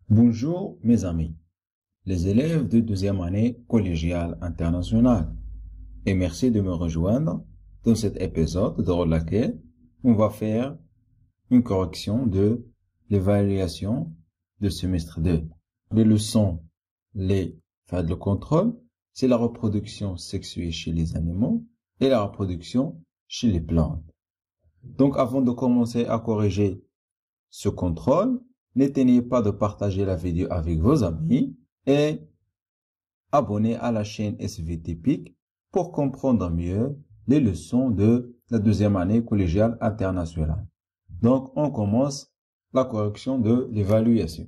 Bonjour mes amis, les élèves de deuxième année collégiale internationale, et merci de me rejoindre dans cet épisode dans lequel on va faire une correction de l'évaluation de semestre 2. Les leçons, les phases de contrôle, c'est la reproduction sexuée chez les animaux et la reproduction chez les plantes. Donc avant de commencer à corriger ce contrôle, n'éteignez pas de partager la vidéo avec vos amis et abonnez à la chaîne SVT PIC pour comprendre mieux les leçons de la deuxième année collégiale internationale. Donc, on commence la correction de l'évaluation.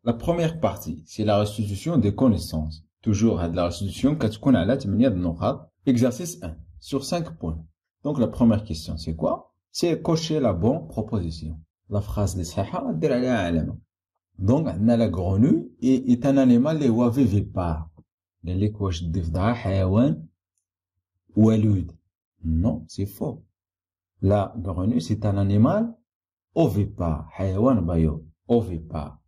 La première partie, c'est la restitution des connaissances. Toujours à la restitution, exercice 1, sur 5 points. Donc, la première question, c'est quoi? C'est cocher la bonne proposition. La phrase de donc, la grenouille est un animal qui est vivipare. Non, c'est faux. La grenouille, c'est un animal ovipare. Ovipare.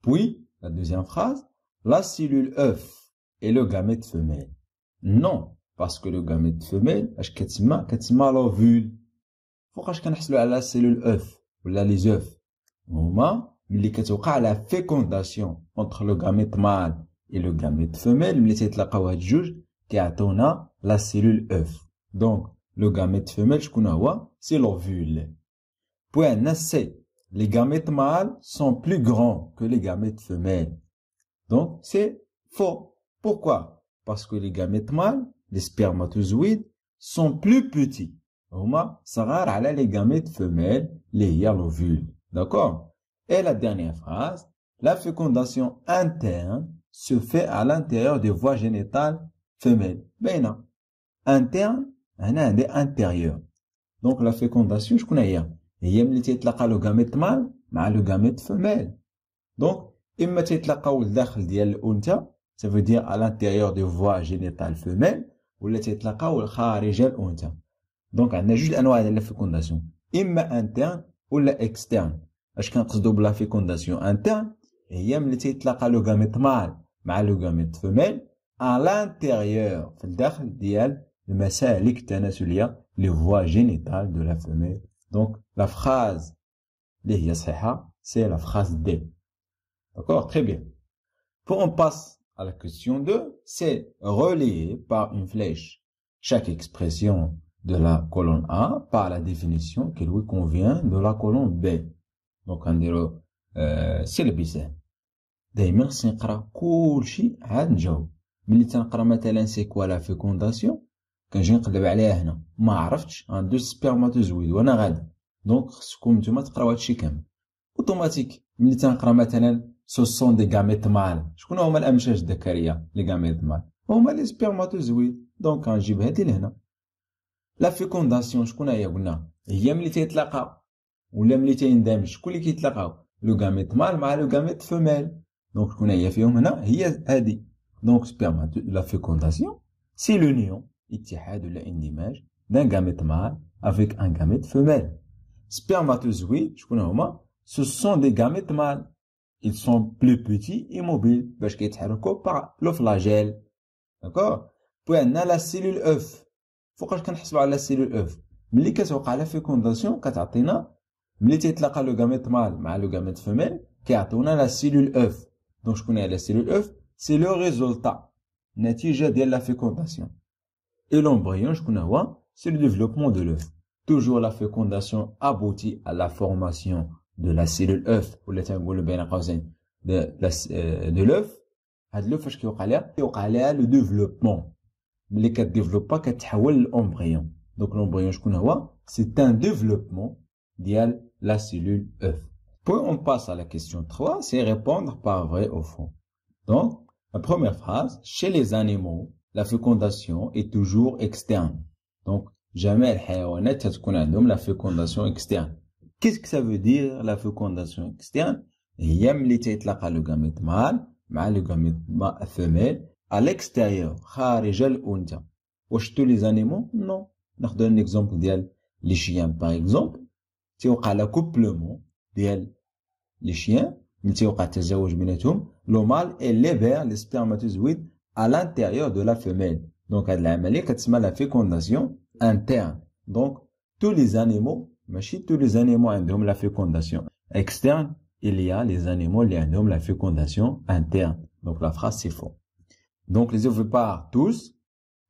Puis, la deuxième phrase, la cellule œuf est le gamète femelle. Non, parce que le gamète femelle, كتسمى l'ovule. فوقاش كنحصلوا على cellule œuf ولا les œufs هما ملي كتوقع la fécondation entre le gamète mâle et le gamète femelle ملي تيتلاقاو هاد الجوج كيعطيونا la cellule œuf. Donc le gamète femelle شكون هو؟ c'est l'ovule. Point C, les gamètes mâles sont plus grands que les gamètes femelles. Donc c'est faux. Pourquoi? Parce que les gamètes mâles, les spermatozoïdes, sont plus petits. هما صغار على les gamètes femelles, les l'ovule. D'accord? Et la dernière phrase, la fécondation interne se fait à l'intérieur des voies génitales femelles. Ben, interne, عندي intérieur. Donc la fécondation, شكون هي؟ هي ملي تيتلاقى le gamète mâle مع le gamète femelle. Donc إما تيتلاقاو الداخل ديال الأنثى, ça veut dire à l'intérieur des voies génitales femelles, ولا تيتلاقاو خارج الأنثى. Donc, on a juste un de la fécondation. Imma interne ou la externe. Est-ce qu'on a la fécondation interne? Et il y a le gamète mâle avec le gamète femelle à l'intérieur. Les voies génitales de la femelle. Donc, la phrase c'est la phrase D. D'accord? Très bien. Pour on passe à la question 2, c'est relié par une flèche chaque expression de la colonne A par la définition qui lui convient de la colonne B. Donc, on dirait, c'est le بيسان. دايما خصني نقرا كلشي عاد نجاوب. ملي تنقرا مثلا سي كوا لا فيكونداسيون كنجي نقلب عليها هنا ما عرفتش ان دو سبرماتوزويد وانا غادي. دونك خصكم نتوما تقراو هادشي كامل. اوتوماتيك ملي تنقرا مثلا سو سون دي غاميت مال. شكون هما الامشاج الذكريه لي غاميت مال؟ هما لي سبرماتوزويد. دونك غنجيب هادي لهنا. لا فيكونداسيون شكون هي قلنا؟ هي ملي تيتلاقاو ولا ملي تيندمج شكون اللي كيتلاقاو؟ لو غاميت مال مع لو غاميت فيميل. دونك شكون هي فيهم هنا؟ هي هادي. دونك سبرماتو لا فيكونداسيون سي لونيون اتحاد ولا اندماج دان غاميت مال افيك ان غاميت فيميل. سبرماتوزويد شكون هما؟ سو سون دي غاميت مال. ils sont plus petits et mobiles باش كيتحركوا par le flagelle. d'accord? puis عندنا la cellule œuf. فوقاش كنحسبوا على السيلول اوف؟ ملي كتوقع لا فيكونداسيون كتعطينا ملي تيتلاقى لو غاميت مال مع لو غاميت فيميل كيعطيونا لا سيلول اوف. دونك شكون هي لا سيلول اوف؟ سي لو ريزولتا نتيجه ديال لا فيكونداسيون. اي لومبريون شكون هو؟ سي لو ديفلوبمون دو لوف. توجور لا فيكونداسيون aboutit à la formation de la cellule œuf ولا تنقولوا بين قوسين de l'œuf. هاد لوف فاش كيوقع لها لو ديفلوبمون. ملي كتديفلوبا كتحول لامبريون. دونك l'embryon شكون هو؟ c'est un développement ديال la cellule œuf. Puis on passe à la question 3, c'est répondre par vrai ou faux. Donc la première phrase, chez les animaux la fécondation est toujours externe. Donc jamais الحيوانات تكون عندهم la fécondation externe. Qu'est-ce que ça veut dire la fécondation externe? هي ملي تيتلاقى le gamète mâle مع le gamète femelle à l'extérieur, خارج الأنثى. واش tous les animaux? Non. ناخذ un exemple ديال les chiens par exemple تيوقع l'accouplement ديال les chiens ملي تيوقع التزاوج بيناتهم le mâle et libère les spermatozoïdes à l'intérieur de la femelle. Donc هاد العملية كتسمى la fécondation interne. Donc tous les animaux ماشي tous les animaux عندهم la fécondation externe, il y a les animaux اللي عندهم la fécondation interne. Donc la phrase c'est faux. Donc les ovipares tous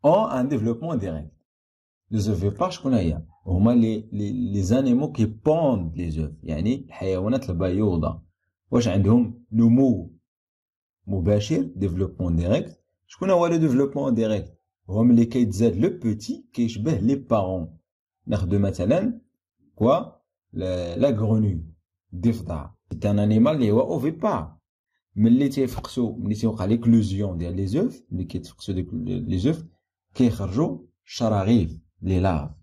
ont un développement direct. Les ovipares شكون هي؟ هما les animaux qui pondent les œufs. يعني الحيوانات البيوضة. واش عندهم نمو مباشر développement direct. شكون هو le développement direct؟ هو ملي كيتزاد لو بوتي كيشبه لي بارون. ناخدو مثلا quoi la grenouille الضفدع. c'est un animal اللي هو ovipare. ملي تيوقع l'éclosion ديال les œufs ملي كيتفقسوا les œufs كيخرجوا الشراغيف les larves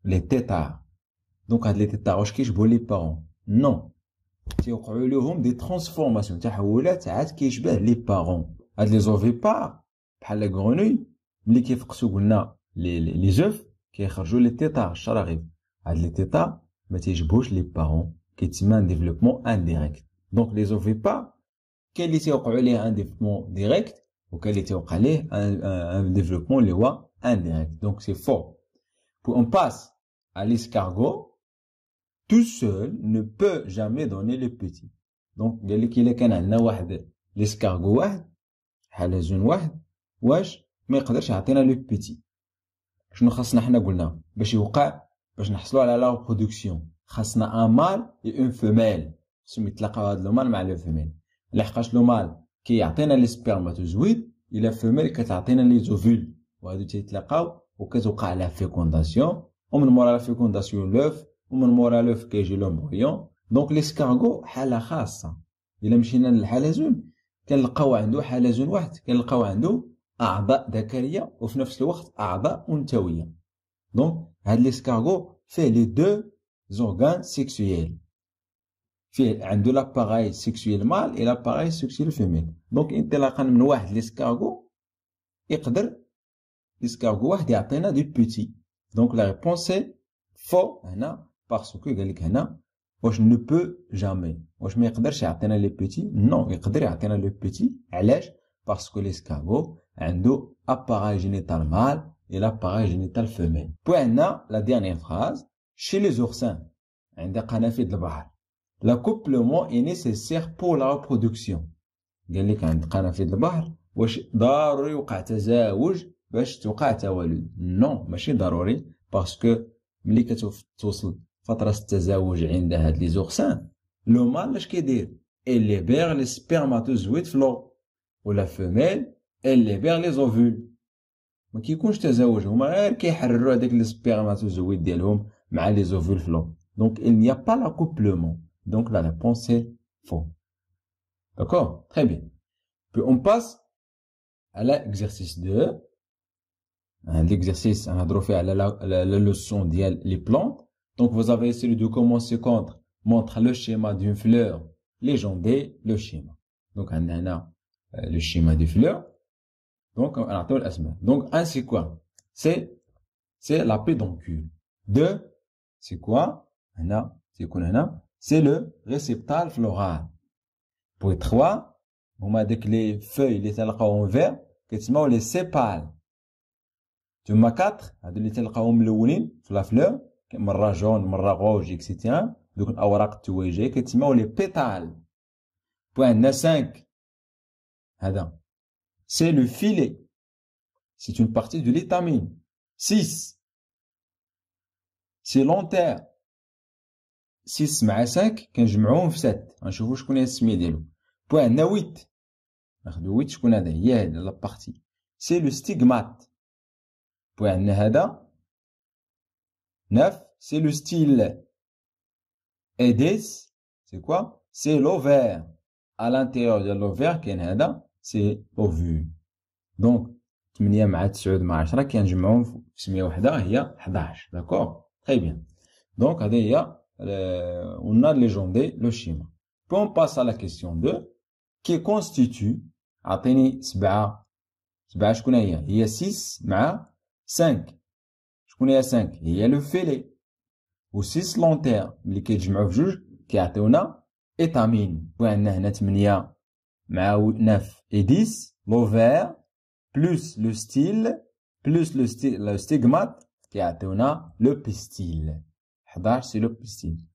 les tétards. donc هاد les tétards واش كيشبهوا لي بارون؟ non. تيوقعوا لهم دي ترانسفورماسيون تحولات عاد كيشبه لي بارون. هاد لي زوفيبار بحال لا غرونوي ملي كيفقسوا قلنا لي زوف كيخرجوا لي تيتار الشراغيف. هاد لي تيتار ما تيجبوش لي بارون كيتسمى ان ديفلوبمون انديريكت. دونك لي زوفيبار كاين اللي تيوقعوا عليه ان ديفلوبمون ديريكت وكاين اللي تيوقع عليه ان ديفلوبمون اللي هو انديريكت. دونك سي فو. Puis on passe à l'escargot. Tout seul ne peut jamais donner le petit. Donc قال لك الا كان عندنا واحد ليسكارغو واحد حلزون واحد واش ما يقدرش يعطينا لو بيتي. شنو خاصنا حنا قلنا باش يوقع باش نحصلوا على لا برودكسيون خاصنا ان مال اي اون فيميل خصهم يتلاقاو هاد لو مال مع لو فيميل. لحقاش لو مال كيعطينا لي سبرماتوزويد الا فيميل كتعطينا لي زوفول وهادو تيتلاقاو وكتوقع لا فيكونداسيون ومن مورا لا فيكونداسيون لوف ومن مورا لوف كيجي لومبريون. دونك ليسكارغو حاله خاصه. الا مشينا للحلزون كنلقاو عنده حلزون واحد كنلقاو عنده اعضاء ذكريه وفي نفس الوقت اعضاء انثويه. دونك هاد ليسكارغو فيه لي دو زورغان سيكسويل. فيه عنده لاباراي سيكسويل مال اي لاباراي سيكسويل فيميل. دونك انطلاقا من واحد ليسكارغو يقدر ليسكارغو واحد يعطينا دي بوتي. دونك لا ريبونس سي فو هنا باسكو قال لك هنا واش نو بو جامي واش ما يقدرش يعطينا لي بيتي. نو يقدر يعطينا لي بيتي. علاش؟ باسكو ليسكارغو عنده اباراي جينيتال مال اي لاباراي جينيتال فيميل. بو عندنا لا ديرنيير فراز شي لي زورسان عند قنافذ البحر لاكوبلومون اي نيسيسير بور لا ريبرودكسيون. قال لك عند قنافذ البحر واش ضروري يوقع تزاوج باش توقع تولد؟ نو ماشي ضروري باسكو ملي كتوصل فترة التزاوج عند هاد لي زورسان لو مال اش كيدير؟ اللي بيغ لي سبرماتوزويد فلو ولا فيميل اللي بيغ لي زوفول. ما كيكونش تزاوج هما غير كيحرروا هذاك لي سبرماتوزويد ديالهم مع لي زوفول فلو. دونك il n'y a pas l'accouplement. Donc la réponse est faux. D'accord? Très bien. Puis on passe à l'exercice 2. L'exercice نهضروا فيه على la leçon ديال les plantes. Donc vous avez essayé de commencer contre montre le schéma d'une fleur légendée le schéma. Donc on a le schéma des fleurs. Donc on a tout l'asma. Donc un c'est quoi? C'est la pédoncule. Deux c'est quoi? C'est le réceptacle floral. Pour trois on a dit que les feuilles les تلقاو en vert كتسموا les sépales. ثم 4 هادو اللي تلقاوهم ملونين في لا فلور مرة جون مرة غوج اكسيتيرا. دوك الاوراق التويجيه كيتسموا لي بيتال. بوان 5 هذا سي لو فيلي سي اون بارتي دو ليتامين. 6 سي لونتير. 6 مع 5 كنجمعوهم في 7 غنشوفوا شكون هي السميه ديالو. بوان 8 ناخدو 8 شكون هذا هي هاد لا بارتي سي لو ستيغمات. بوان هذا 9 c'est le style. Et 10 c'est quoi? C'est l'ovaire. À l'intérieur de l'ovaire كاين هذا c'est ovule. Donc 8 مع 9 مع 10 كنجمعوهم في سميه وحده هي 11. D'accord? Très bien. Donc هذه هي on a légendé le schéma. Puis on passe à la question 2 qui constitue عطيني 7 شكون هي؟ هي 6 مع 5. شكون هي 5؟ هي le filet. و 6 لونتير ملي كيتجمعوا في جوج كيعطيونا ايتامين. وعندنا هنا 8 مع 9 et 10 l'ovaire plus le style plus le stigmate كيعطيونا لو بيستيل. 11 سي لو بيستيل.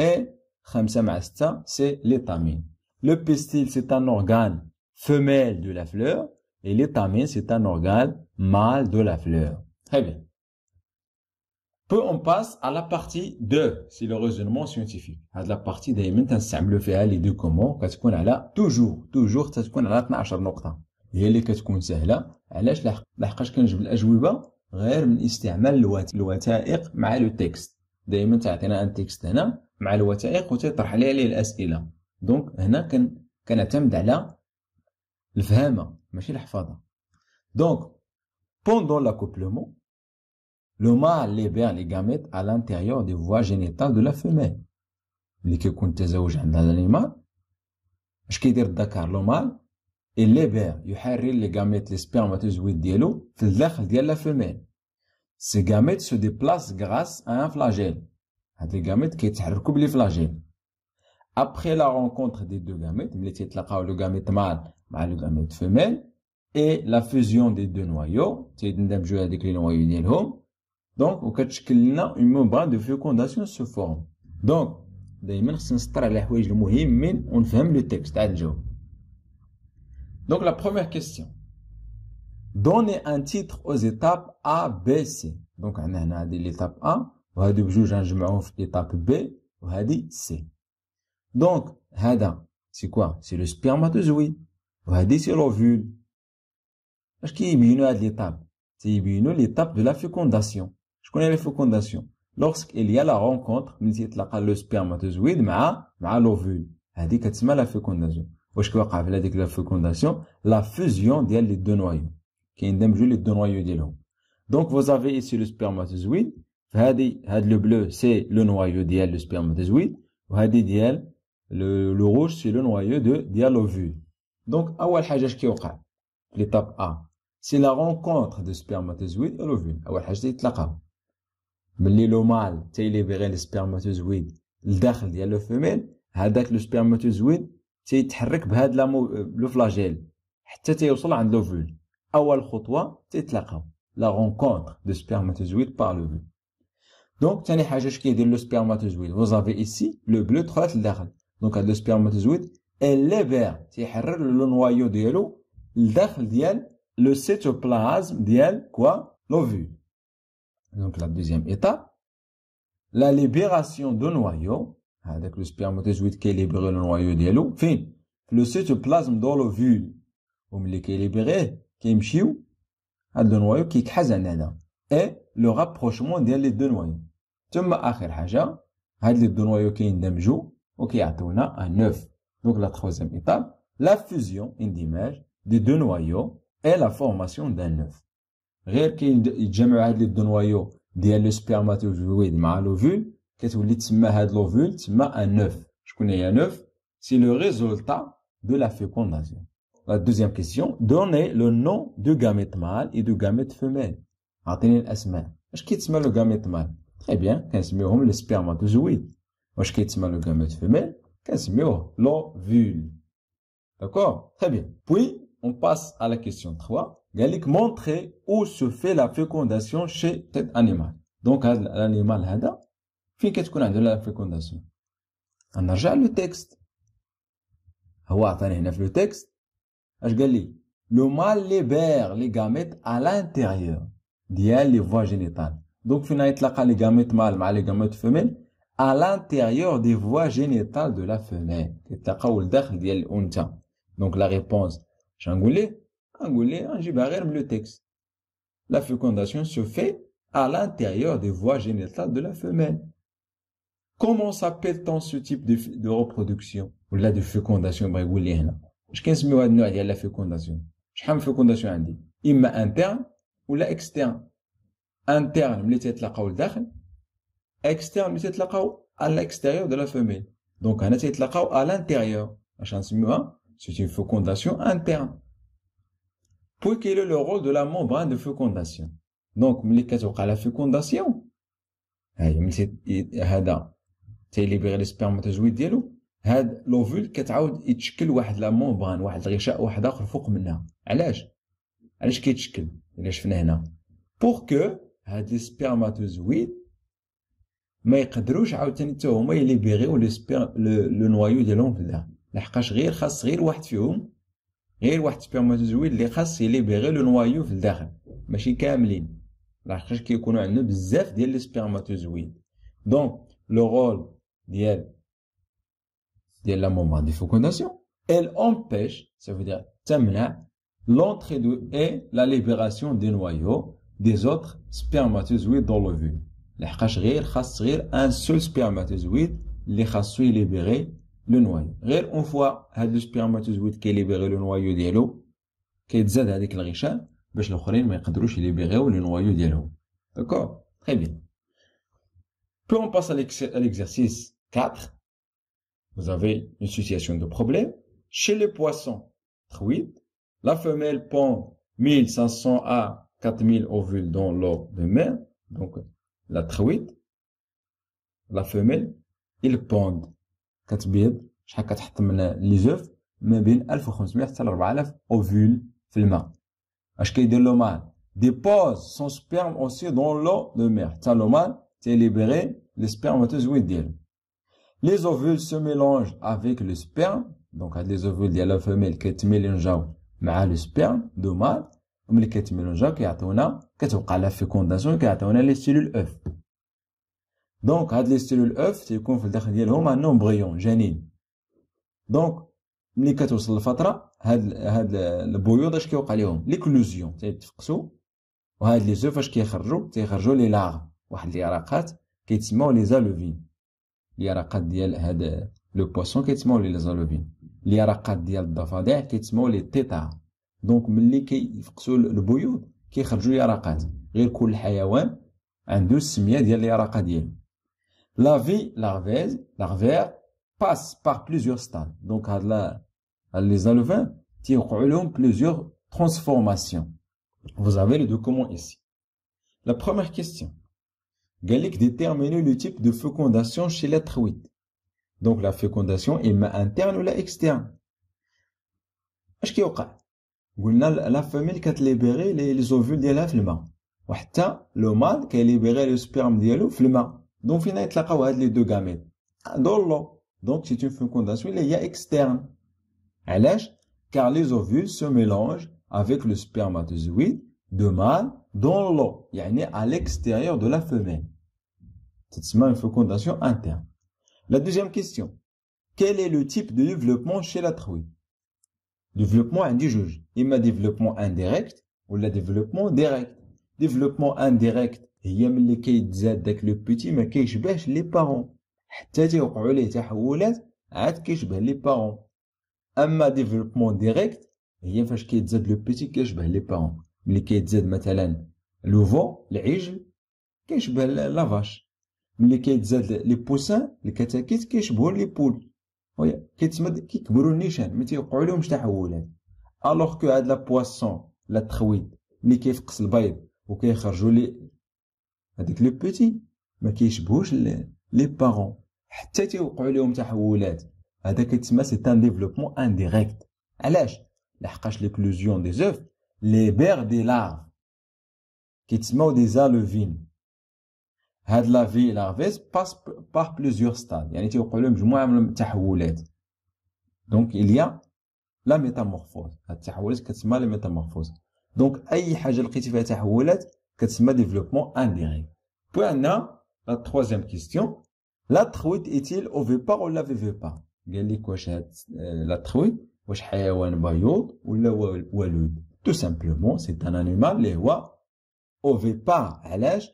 et 5 مع 6 c'est l'étamine. Le pistil c'est un organe femelle de la fleur et l'étamine c'est un organe mâle de la fleur. Très bien. Puis on passe à la partie 2, c'est le raisonnement scientifique. هاد la partie دايما تنستعملوا فيها les deux comment كتكون على toujours تتكون على 12 نقطة. هي اللي كتكون سهلة. علاش؟ لحقاش كنجيب الأجوبة غير من استعمال الوثائق مع لو تكست. دايما تعطينا ان تكست هنا مع الوثائق وتطرح عليه الأسئلة. دونك هنا كنعتمد على الفهامة ماشي الحفاظة. دونك pendant l'accouplement le mâle libère les gamètes à l'intérieur des voies génitales de la femelle. اللي كيكون تزوج عند هذا الانيمال اش كيدير الذكر لو مال الليبير يحرر لي gamètes لي سبرماتوزويد ديالو في الداخل ديال لا فيميل. سي gamètes se déplacent grâce à un flagelle. هاد لي gamètes كيتحركوا بلي فلاجيل. Après la rencontre des deux gamètes, ملي تيتلاقاو لو gamète mâle مع لو gamète femelle et la fusion des deux noyaux تيندمجوا هذيك لي نوايو ديالهم. دونك وكتشكل لنا اون ممبران دو فيكونداسيون سو فورم. دونك دايما خصنا نسطر على الحوايج المهمين ونفهم لو تكست عاد نجاوب. دونك لا بروميير كيستيون donnez un titre aux étapes A, B, C. دونك عندنا هنا هادي ليتاب A وهادي بجوج غنجمعوهم في ليتاب B وهادي C. دونك هذا سي كوا؟ سي لو سبرماتوزويد وهادي سي لوفول. اش كيبينوا هاد ليتاب؟ تيبينوا ليتاب دو لا فيكونداسيون. شكون هي لا فيكونداسيون؟ لوغسك il y a la rencontre ملي تيتلاقى لو سبرماتوزويد مع لوفول. هادي كتسمى لا فيكونداسيون. واش كيوقع في هذيك لا فيكونداسيون؟ لا فوزيون ديال لي دو نوايو كيندمجوا لي دو نوايو ديالهم. دونك vous avez ici le spermatozoïde. فهادي هاد لو بلو سي لو نوايو ديال لو سبرماتوزويد وهادي ديال لو روج سي لو نوايو ديال لوفول. دونك اول حاجه اش كيوقع في ليتاب ا سي لا رونكونتر دو سبرماتوزويد و لوفول. اول حاجه تيتلاقاو ملي لو مال تيليبيغي لي سبرماتوزويد لداخل ديال لو فيميل. هذاك لو سبرماتوزويد تيتحرك بهاد لو فلاجيل حتى تيوصل عند لوفول. اول خطوه تيتلاقاو لا رونكونتر دو سبرماتوزويد بار لوفول. دونك ثاني حاجه اش كيدير لو سبرماتوزويد؟ فوزافي ايسي لو بلو دخلت لداخل. دونك هاد لو سبرماتوزويد الليبير تيحرر لو نوايو ديالو لداخل ديال le cytoplasme ديال quoi l'ovule. Donc la deuxième étape, la libération de noyau. هذاك le spermatozoïde qui libère le noyau ديالو فين؟ في le cytoplasme dans l'ovule. وملي كيليبيريه كيمشيو هاد لو نوايو كيكحز عند هذا et le rapprochement ديال لي دو نوايو. ثم اخر حاجه هاد لي دو نوايو كيندمجوا وكيعطيونا ان نوف. Donc la troisième étape, la fusion اندماج des deux noyaux et la formation d'un œuf. غير كي يتجمعوا هاد لي دو نوايو ديال لو سبرماتوزويد مع لوفول كتولي تسمى هاد لوفول تسمى ان œuf. شكون هي ان œuf؟ سي لو ريزولتا دو لا فيكونداسيون. La deuxième question, donnez le nom du gamète mâle et du gamète femelle. عطيني الاسماء. اش كيتسمى لو gamète mâle؟ Très bien, كنسميوهم لي سبرماتوزويد. واش كيتسمى لو gamète femelle؟ كنسميوه l'ovule. D'accord? Très bien. Puis on passe à la question 3. قال لك montrer où se fait la fécondation chez cet animal. Donc هذا الانيمال هذا فين كتكون عنده لا فيكونداسيون؟ غنرجع لو تكست. هو عطاني هنا في لو تكست اش قال لي؟ لو مال ليبير لي غاميت à l'intérieur ديال لي فوا جينيتال. دونك فين يتلاقى لي غاميت مال مع لي غاميت فيميل؟ à l'intérieur des voies génitales de la femelle. يتلاقاو لداخل ديال الانثى. دونك لا ريبونس شنقول ليه؟ نقول ليه نجيبها غير من لو تكست. La fécondation se fait à l'intérieur des voies génitales de la femelle. Comment s'appelle-t-on ce type de reproduction ou là de fécondation؟ بغا يقول لي هنا اش كنسميو هاد النوع ديال لا فيكونداسيون؟ شحال من فيكونداسيون عندي؟ اما انترن ولا اكسترن. انترن ملي تيتلاقاو لداخل، اكسترن ملي تيتلاقاو à l'extérieur de la femelle. دونك هنا تيتلاقاو à l'intérieur. اش غنسميوها؟ C'est une fécondation interne. Puis quel est le rôle de la membrane de fécondation? Donc ملي كتوقع لا فيكونداسيون هاي ملي هذا تيليبيغي لي سبرماتوزويد ديالو، هاد لوفول كتعاود يتشكل واحد لا مومبران، واحد الغشاء واحد اخر فوق منها. علاش كيتشكل الا شفنا هنا؟ بور كو هاد لي سبرماتوزويد ما يقدروش عاوتاني حتى هما يليبيغيو لو نوايو ديالهم في الداخل، لحقاش خاص غير واحد فيهم، غير واحد سبرماتوزويد اللي خاص يليبيغي لو نوايو في الداخل، ماشي كاملين، لحقاش كيكونوا عندنا بزاف ديال لي سبرماتوزويد. دونك لو رول ديال la membrane de fécondation, elle empêche, ça veut dire تمنع l'entrée et la libération des noyaux des autres spermatozoïdes dans l'ovule. لحقاش خاص غير un seul spermatozoïde اللي خاصو يليبيري le noyau. غير اون فوا هاد لو سبرماتوزويد كيليبيري لو نوايو ديالو، كيتزاد هذيك الغشاء باش الاخرين ما يقدروش يليبيريو لو نوايو ديالهم. داكور، très bien. Puis on passe à l'exercice 4. Vous avez une situation de problème. Chez les poissons truites, la femelle pond 1500 à 4000 ovules dans l'eau de mer. Donc, la truite, la femelle, ils pondent. كتبيض شحال كتحط من لي زوف ما بين 1500 حتى ل 4000 اوفول في الماء. اش كيدير لو مال؟ dépose son sperme aussi dans l'eau de mer. حتى لو مال تيليبيري لي سبرماتوزويد ديالو. Les ovules se mélangent avec le sperme. Donc, les ovules de la femelle qui mélangent avec le sperme de mâle. وملي كيتميلونجاو كتوقع لا فيكونداسيون كيعطيونا لي سيلول اوف. دونك هاد لي سيلول اوف تيكون في الداخل ديالهم ان امبريون جنين. دونك ملي كتوصل الفتره هاد البيوض اش كيوقع لهم؟ ليكلوزيون تيتفقسوا، وهاد لي زوف اش تيخرجوا لي لاغ، واحد اليرقات كيتسموا لي زالوفين. اليرقات ديال هاد لو بواسون كيتسموا لي زالوفين، اليرقات ديال الضفادع كيتسموا لي تيتا. دونك ملي كيفقسوا البيوض كيخرجوا يرقات، غير كل حيوان عنده السميه ديال اليرقه ديالو. لا في لارفير باس بار بليزيور ستاد. دونك هاد لي زالوفين تيوقعوا لهم بليزيور ترانسفورماسيون. Vous avez les documents ici. La première question. Gallic déterminer le type de fécondation chez la truite. Donc la fécondation est interne ou la externe. اش كيوقع؟ قلنا لا فاميل كتليبيري لي اوفول ديالها في الماء، وحتى لو مال كيليبيري لو سبيرم ديالو في الماء. دونك فين يتلاقاو هاد لي دو غاميت؟ دون لو. دونك سي اون fécondation اللي هي externe. علاش؟ car les ovules se mélangent avec le spermatozoïde de mâle dans l'eau, يعني à l'extérieur de la femelle. C'est une fécondation interne. La deuxième question. Quel est le type de développement chez la truite? Développement indigène. Il y a développement indirect ou le développement direct. Développement indirect, هي ملي كيتزاد داك لو بيتي ما كيشبهش لي بارون، حتى تيوقعوا ليه تحولات عاد كيشبه لي بارون. اما ديفلوبمون ديريكت هي فاش كيتزاد لو بيتي كيشبه لي بارون. ملي كيتزاد مثلا لوفو العجل كيشبه لا فاش، ملي كيتزاد لي بوسان الكتاكيت كيشبهوا لي بول، كيتسمى كيكبروا النيشان ما تيوقعوا لهمش تحولات. الوغ كو هاد لا بواسون لا تخويد ملي كيفقس البيض وكيخرجوا لي هذيك لو بيتي ما كيشبهوش لي بارون حتى تيوقعوا لهم تحولات. هذا كيتسمى سي ان ديفلوبمون انديريكت. علاش؟ لحقاش ليكلوزيون دي زوف لي بير دي لارف كيتسموا دي زالوفين. هاد لا في لارفيس باس بار بليزيور ستاد، يعني تيوقعوا لهم مجموعه من التحولات. دونك إليا لا ميتامورفوز، هاد التحولات كتسمى لا ميتامورفوز. دونك اي حاجه لقيتي فيها تحولات كتسمى développement indirect. Puis on a la troisième question. La truite est-il ovipare ou la vivipare? قال لك واش la truite واش حيوان بيوض ولا ولود؟ Tout simplement c'est un animal اللي هو ovipare. علاش؟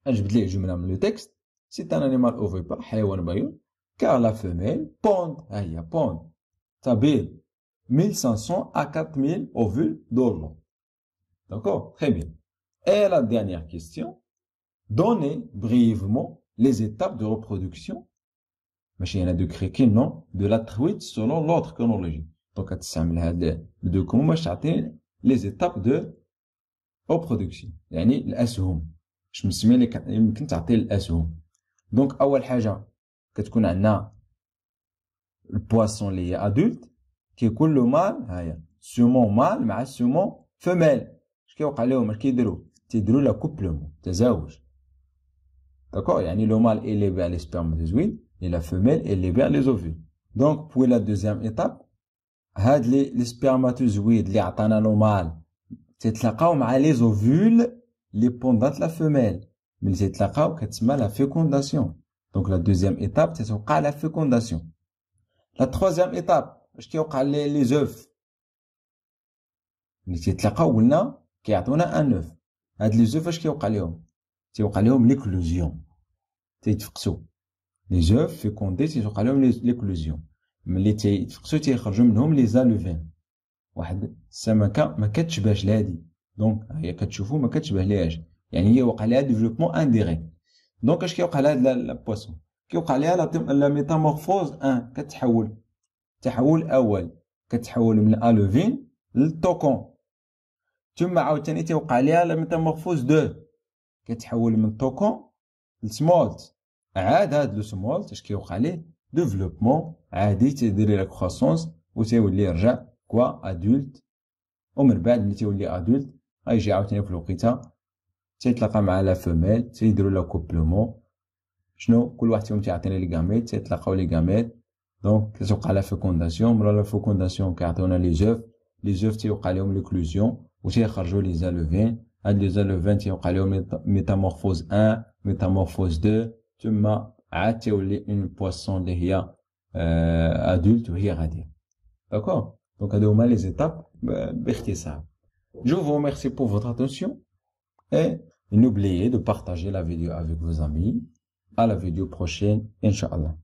نجبد ليه جمله من لو تكست. C'est un animal ovipare حيوان بيوض car la femelle pond، ها هي pond تبيض 1500 à 4000 ovules dans l'eau. D'accord? Très bien. Et la dernière question, donnez brièvement les étapes de reproduction de la truite selon l'ordre chronologique. Donc, le document les étapes de reproduction. يعني الأسهم باش نسمي لك يمكن تعطي الاسهم. دونك اول حاجه كتكون عندنا البواسون اللي هي ادولت كيكون لو مال، هاهي سومون مال مع سومون فيميل. اش كيوقع لهم؟ اش كيديروا؟ تيديروا لا كوبلومون، تزاوج. داكور، يعني لو مال élébère les spermatozoïdes et la femelle élébère les ovules. Donc pour la deuxième étape، هاد لي سبرماتوزويد اللي عطانا لو مال تيتلاقاو مع لي زوفول لي بوندات لا فيميل. ملي تيتلاقاو كتسمى لا فيكونداسيون. دونك لا دوزيام ايتاب تتوقع لا فيكونداسيون. لا تروازيام ايتاب اش كيوقع لي زوف ملي تيتلاقاو قلنا كيعطونا ان اوف. هاد لي زوف اش كيوقع ليهم؟ تيوقع ليهم ليكلوزيون، تيتفقسوا. لي زوف فيكوندي تيوقع لهم ليكلوزيون. ملي تيتفقسوا تيخرجوا منهم لي زالوفين، واحد السمكه ما كتشبهش لهادي. دونك هي كتشوفوا ما كتشبه ليهاش، يعني هي وقع لها ديفلوبمون انديريكت. دونك اش كيوقع لهاد لا بواسون؟ كيوقع لها لا ميتامورفوز 1، كتحول تحول اول، كتحول من الوفين للتوكون. ثم عاوتاني تيوقع لها لا ميتامورفوز 2، كتحول من توكون لسمولت. عاد هاد لو سمولت اش كيوقع ليه؟ ديفلوبمون عادي، تيدير لا كروسونس و تيولي يرجع كوا ادولت. ومن بعد ملي تيولي ادولت غيجي عاوتاني في الوقيته تيتلاقى مع لا فيميل، تيديروا لا كوبلومون. شنو؟ كل واحد فيهم تيعطينا لي غاميت، تيتلاقاو لي غاميت. دونك كتوقع لا فيكونداسيون. مرا لا فيكونداسيون كيعطيونا لي زوف، لي زوف تيوقع لهم ليكلوزيون و تيخرجوا لي زالوفين. هاد لي زالوفين تيوقع لهم ميتامورفوز 1، ميتامورفوز 2، ثم عاد تيولي اون بواسون اللي هي ادولت وهي غاديه. داكور، دونك هادو هما لي زيتاب باختصار. Je vous remercie pour votre attention et n'oubliez de partager la vidéo avec vos amis. À la vidéo prochaine, Inch'Allah.